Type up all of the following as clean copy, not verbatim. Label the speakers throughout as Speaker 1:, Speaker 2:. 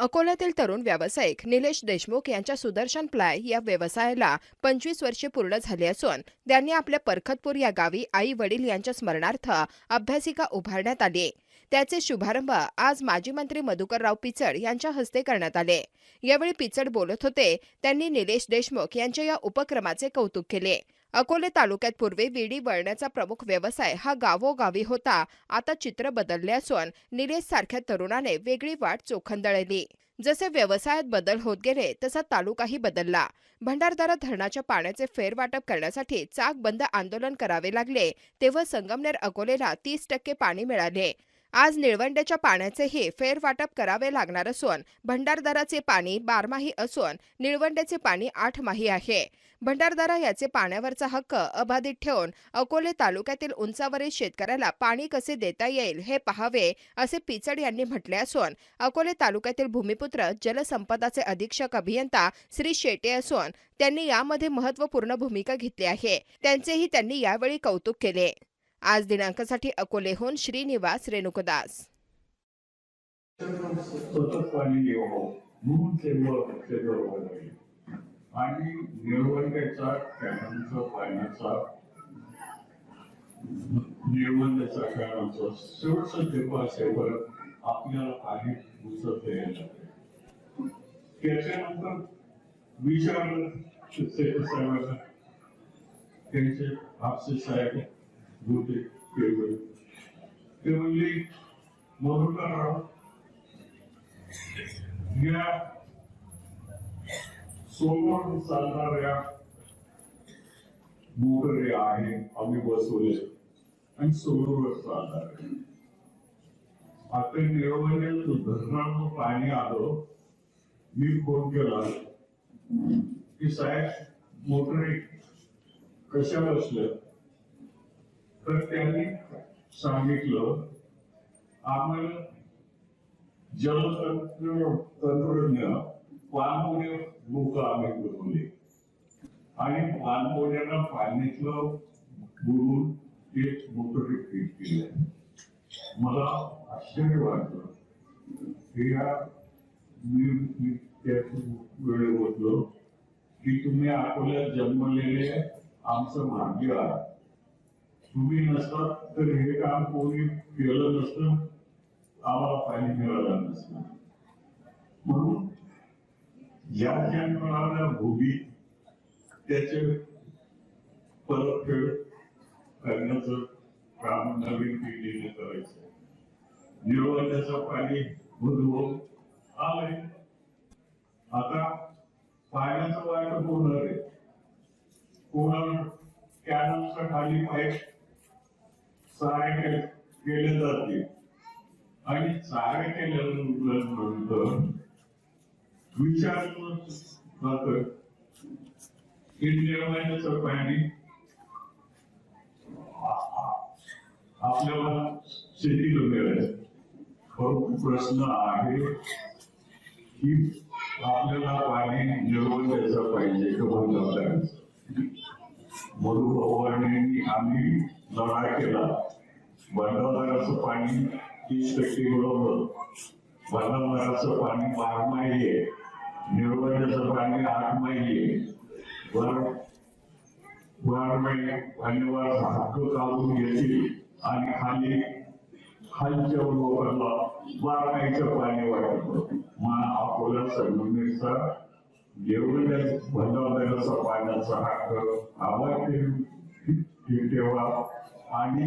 Speaker 1: अकोल्यातील तरुण व्यावसायिक निलेश देशमुख यांच्या सुदर्शन प्लाय या व्यवसायाला 25 वर्षे पूर्ण झाली असून त्यांनी आपल्या परखतपूर या गावी आई वडील यांच्या स्मरणार्थ अभ्यासिका उभारण्यात आली। त्याचे शुभारंभ आज माजी मंत्री मधुकरराव पिचड यांच्या हस्ते करण्यात आले। यावेळी पिचड बोलत होते। त्यांनी निलेश देशमुख यांच्या या उपक्रमाचे कौतुक केले। अकोले तालुक्यात पूर्वी विडी वळण्याचा प्रमुख व्यवसाय हा गावोगावी होता। आता चित्र बदलले असून निलेश सारख्या तरुणाने वेगळी वाट चोखंदळली। जसे व्यवसायात बदल होत गेले तसा तालुकाही बदलला। भंडारदरा धरणाच्या पाण्याचे फेरवाटप करण्यासाठी चाक बंद आंदोलन करावे लागले तेव्हा संगमनेर अकोलेला 30% पाणी मिळाले। आज निळवंडेच्या पाण्याचेही फेरवाटप करावे लागणार असून भंडारदराचे पाणी 12माही असून निळवंडेचे पाणी 8माही आहे। भंडारदरा याचे पाण्यावरचा हक्क अबाधित ठेवून अकोले तालुक्यातील उंचावरील शेतकऱ्याला पाणी कसे देता येईल हे पाहावे असे पिचड यांनी म्हटले असून अकोले तालुक्यातील भूमिपुत्र जलसंपदाचे अधीक्षक अभियंता श्री शेटे असून त्यांनी यामध्ये महत्त्वपूर्ण भूमिका घेतली आहे। त्यांचेही त्यांनी यावेळी कौतुक केले। आज दिनांकासाठी अकोलेहून श्रीनिवास रेणुकदास।
Speaker 2: आणि निळवंडेचा कॅनलचा पाण्याचा निळवंडेचा कॅनलचा शेवटचा टेपा असेवर आपल्याला पाणी उसळता येईल। त्याच्यानंतर विचारलं साहेबांना, त्यांचे आपसे साहेब होते ते म्हणले मधुकरराव या सोलर चालणाऱ्या मोटर आहे आम्ही बसवले आणि सोलरवर चालणार आहे। आता निळवंडे धरणाचं पाणी आलं, मी फोन केला की साहेब मोटर कशा बसल्या, तर त्यांनी सांगितलं आम्हाला जलतंत्रज्ञ पाणपोणे लोक आम्ही बोलवले आणि पाणपोण्याला पाण्यातलं बुडवून ते मोटर फिट केले। मला आश्चर्य वाटलं की मी वेळ होतो की तुम्ही अकोल्यात जन्मलेले आमचं भाग्य आहे। तुम्ही नसतात तर हे काम कोणी केलं नसतं, आम्हाला पाणी मिळालं नसतं। म्हणून या जन्माला भूमी त्याचे परतफेड करण्याचं काम नवीन पिढीने करायचं। निळवंड्याचं पाणी बुडवून आलंय, आता पाण्याचं वाटप होणार आहे। कोणाला कॅनलच्या खाली पाईप चारे केले जाते आणि चारे केल्यानंतर विचारलं जातं की निळवंड्याचं पाणी आपल्याला शेतीला मिळालं। प्रश्न आहे की आपल्याला पाणी निळवंड्याचं पाहिजे का भंडारदऱ्याचं। मधुभाऊंनी आम्ही लढा केला, भंडारदऱ्याचं पाणी 30% बरोबर, भंडारदऱ्याचं पाणी 12माही आहे, निळवंड्याचं पाणी 8माही आहे। 12माही पाण्यावर हक्क काढून घेतली आणि खालच्या लोकांना 12माहीचं पाणी वाटलं। मग अकोला संगमनेरचा भंडारदऱ्याचा पाण्याचा हक्क आवाज ठेवा आणि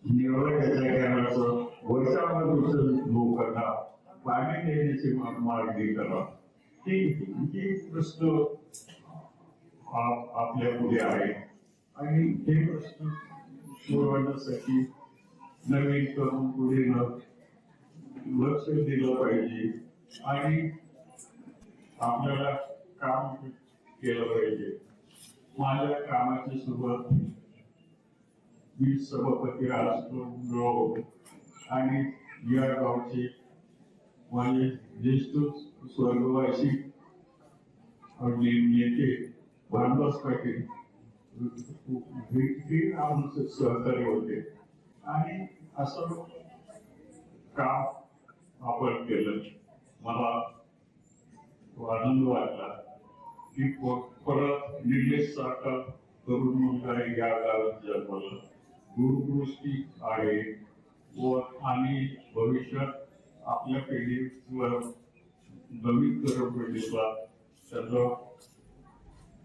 Speaker 2: निळवंड्याच्या कॅनलचं वर्षामध्ये लोकांना पाणी देण्याची मागणी करा। ही प्रश्न आपल्या पुढे आहे आणि हे प्रश्न सोडवण्यासाठी नवीन तरुण पिढीनं लक्ष दिलं पाहिजे आणि आपल्याला काम केलं पाहिजे। माझ्या कामाची सुरुवात मी सभापती असतो आणि या गावचे माझे ज्येष्ठ स्वर्गवासी नेते भानदास पाटील हे आमचे सहकारी होते आणि असं काम आपण केलं। मला तो आनंद वाटला की परत निलेश सारखा तरुण मुलगा या गावात जन्मला. दूरदृष्टी आहे व आणि भविष्यात आपल्या पिढीवर नवीन तरुण पिढीला त्याचा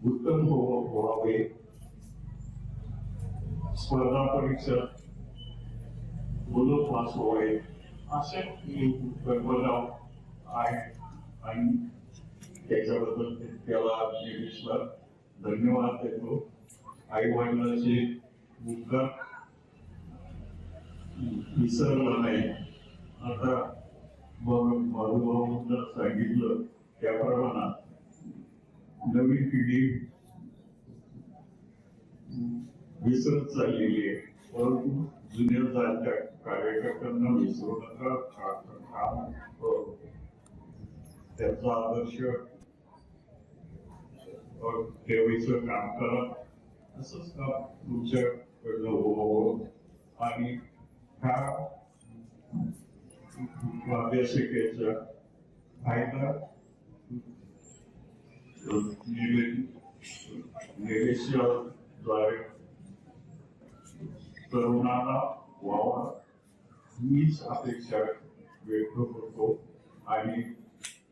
Speaker 2: उत्तम व्हावे, स्पर्धा परीक्षा मुलं पास व्हावे असे कल्पना आहे. आणि त्याच्याबद्दल त्याला निलेशला धन्यवाद देतो. आई वडिलांचे मुद्दा विसरला नाही. आता मधुभाऊंना सांगितलं त्याप्रमाणे नवीन पिढी विसरत चाललेली आहे, परंतु जुन्या जाणत्या कार्यकर्त्यांना विसरू नका. काम त्याचा आदर्श ठेवायचं काम करा. असंच काम तुमच्याकडनं व्हावं आणि ह्या अभ्यासिकेचा फायदा निलेशद्वारे तरुणांना व्हावा हीच अपेक्षा व्यक्त करतो. आणि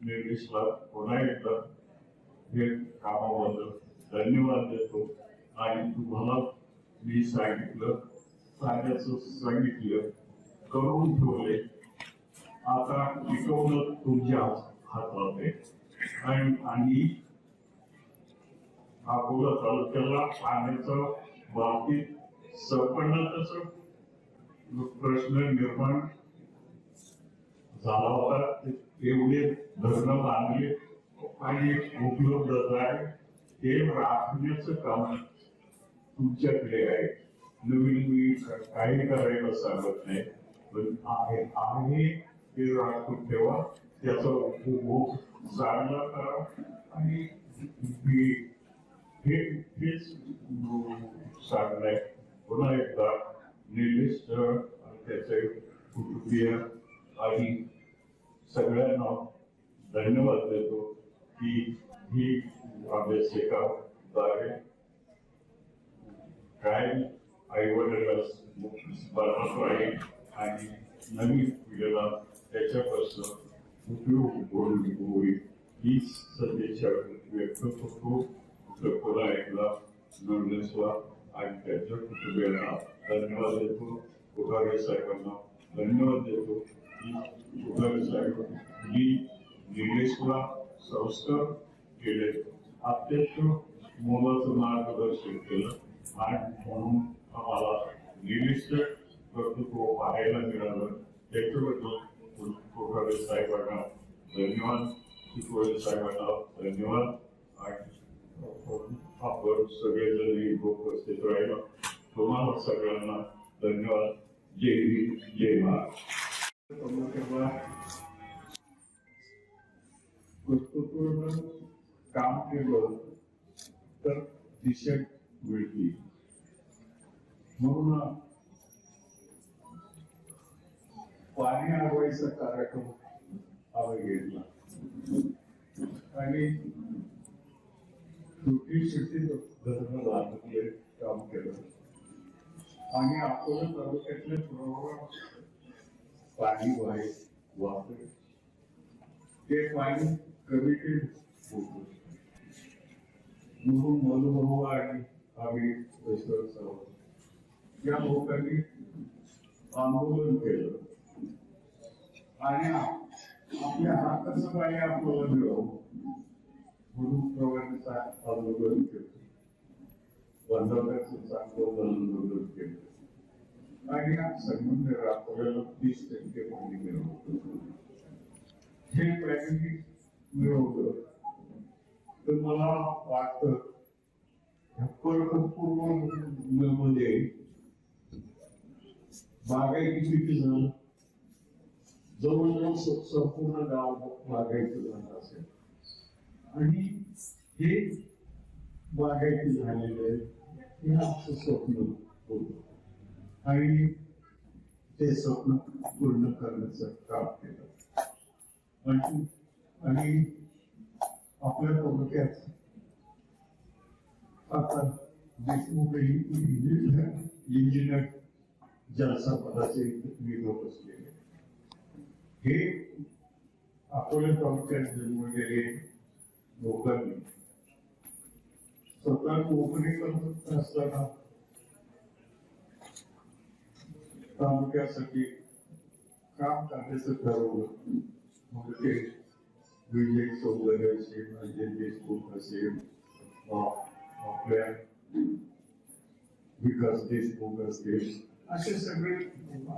Speaker 2: निलेशला पुन्हा एकदा हे कामाबद्दल धन्यवाद देतो. आणि तुम्हाला मी सांगितलं करून ठेवले, आता टिकवणं तुमच्या हातात आहे. आणि अकोला तालुक्याला पाण्याचा बाबतीत संपन्नाचा प्रश्न निर्माण झाला होता. एवढे धरणं बांधले आणि उपलब्धता आहे, ते राखण्याचं काम तुमच्याकडे आहे. नवीन मी काही करायला सांगत नाही, पण आहे ते राखून ठेवा, त्याचा उपभोग चांगला करा. आणि हेच सांगणं पुन्हा एकदा निलेश त्याचे कुटुंबीय आणि सगळ्यांना धन्यवाद देतो की ही अभ्यासिकाद्वारे काय आई वडिलांना स्मरण राहील आणि नवीन पिढीला त्याच्यापासून उपयोग होईल हीच सदिच्छा व्यक्त करतो. पुन्हा एकदा नवलेशला आणि त्याच्या कुटुंबियांना धन्यवाद देतो. उघाडे साहेबांना धन्यवाद देतो की उघाडे साहेबांनी निलेशला संस्कार केले, अत्यंत मोलाचं मार्गदर्शन केलं. आणि म्हणून आम्हाला निलेशचं कर्तृत्व पाहायला मिळालं. त्याच्याबद्दल कोठारे साहेबांना धन्यवाद, शिकवले साहेबांना धन्यवाद. आणि आपण सगळेजण उपस्थित राहिला तुम्हाला सगळ्यांना धन्यवाद. जय हिंद, जय महाराष्ट्र. कर्तृत्वानं काम केलं तर दिशा मिळते. म्हणून पाणी अडवायचा कार्यक्रम आम्ही घेतला आणि छोटी धरणं बांधले काम केलं. आणि अकोला तालुक्यातल्या प्रवाह पाणी वापरे ते पाणी कमिटेड होतं. म्हणून मधुभाऊ आणि आम्ही या लोकांनी आंदोलन केलं आणि आपल्या हाताचं पाणी आपल्याला मिळावं म्हणून प्रवाहाचा आंदोलन केलं. बंधाऱ्याचं चांगलं आंदोलन केलं आणि संबंध आपल्याला 30% पाणी मिळवलं. हे पाणी मिळवलं तर मला वाटतं मध्ये बागायती किती झालं, जवळजवळ संपूर्ण गाव बागायती झालं असेल. आणि हे बागायती झालेले हे आमचं स्वप्न होतं आणि ते स्वप्न पूर्ण करण्याचं काम केलं. आणि आपल्या तालुक्यात आता देशमुख इंजिनियर जलसा पदाचे निरोप असलेले हे अकोला तालुक्यात जन्मलेले लोकांनी स्वतः नोकरी करत असताना तालुक्यासाठी काम करण्याचं ठरवलं. मग ते विजय चौधरी असेल, अजय देशमुख असेल, आपल्या विकास देशमुख असतील, असे सगळे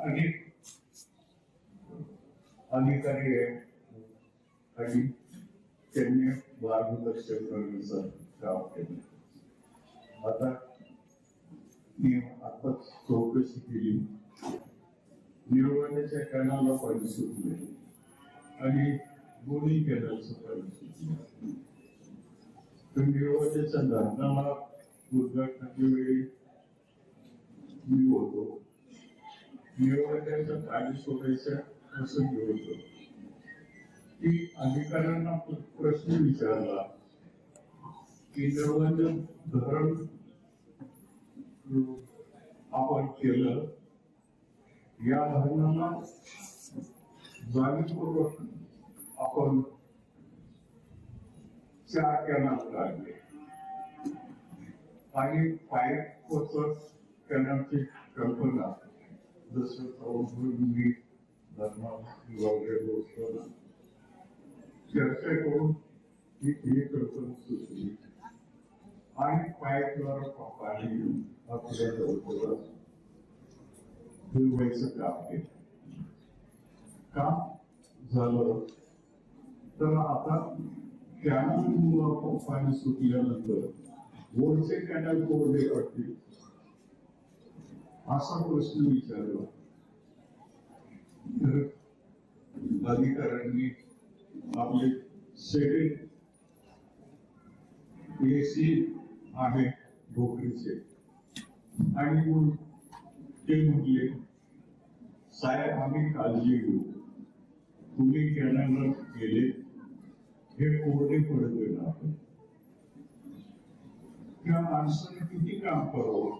Speaker 2: अनेक अधिकारी आहेत आणि त्यांनी मार्गदर्शन करण्याचं काम केलं. आता मी आता चौकशी केली, निवडण्याच्या कॅनलला पाणी सुटले आणि दोन्ही कॅनलचं पाणी सुटले. तर निवडण्याच्या धरणाला उद्घाटनाच्या वेळी मी होतो. निवडण्याचं पाणी सोडायचं असं मी होतो की अधिकाऱ्यांना प्रश्न विचारला की निवडणं धरण आपण केलं, या धरणाला जाणीवपूर्वक आपण 4 कॅनल काढले आणि पाईप कॅनलची कल्पना जसं मी चर्चा करून ही कल्पना सुचली आणि पाईपद्वारा पाणी आपल्या जवळ फिरवायचं काम केलं. काम झालं तर आता कॅनल पाणी सुटल्यानंतर वरचे कॅनल कोरडे पडतील असा प्रश्न विचारला. तर अधिकाऱ्यांनी आपले सेकंड एसी आहे भोकरीचे आणि मग ते म्हटले, साहेब आम्ही काळजी घेऊ, तुम्ही कॅनल गेले हे कोरडे पडत येणार. त्या माणसाने किती काम करावं,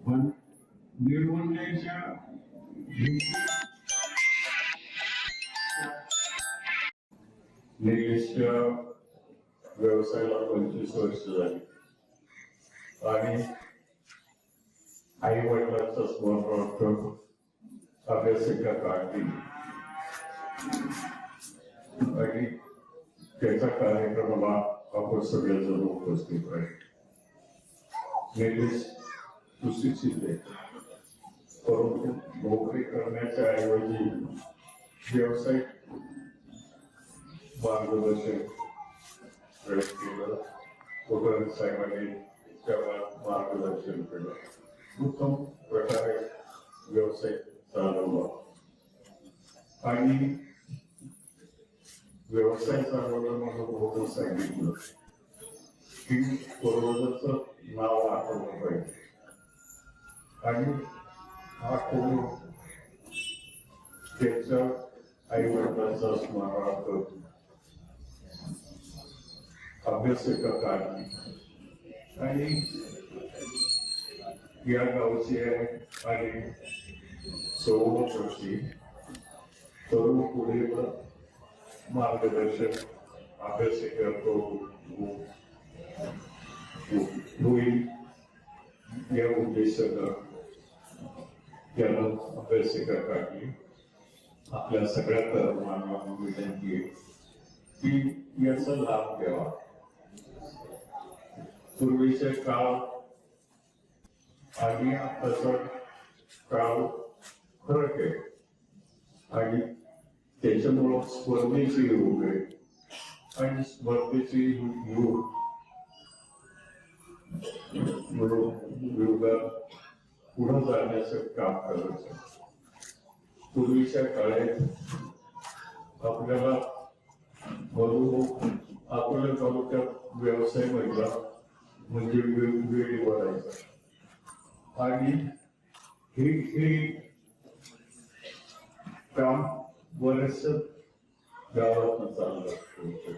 Speaker 2: पण निवडण्याच्या निलेशच्या व्यवसायाला 25 वर्ष झाली आणि आई वडिलांचा स्मरण अभ्यासिका काढली आणि त्याच्या कार्यक्रमाला आपण सगळेजण उपस्थित राहील. निलेश सुशिक्षित आहे, परंतु नोकरी करण्याच्या ऐवजी व्यावसायिक मार्गदर्शन केलं. कोटरे साहेबांनी त्याला मार्गदर्शन केलं. उत्तम प्रकारे व्यवसाय चालवला आणि व्यवसाय चालवलं म्हणून होतं सांगितलं की पूर्वजाचं नाव आठवलं पाहिजे आणि आठवून त्याच्या आई वडिलांचा स्मरणार्थ अभ्यासिका काढली आणि या गावचे आणि सर्वोपरी तरुण पुढे मार्गदर्शन अभ्यासिका होईल या उद्देशानं त्यानं अभ्यासिका काढली. आपल्या सगळ्या तरुणांना विनंती आहे की याचा लाभ घ्यावा. पूर्वीचे काळ आणि आताचा काळ फरक आहे आणि त्याच्यामुळं स्पर्धेचे युग आहे आणि स्पर्धेचे युग युगात पुढे जाण्याचं काम करायचं. पूर्वीच्या काळात आपल्याला आपल्या तालुक्यात व्यवसाय म्हटला म्हणजे वेळी वाढायचा आणि हे काम बरेचस गावात चाललं होतं.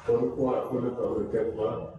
Speaker 2: परंतु अकोला तालुक्यातला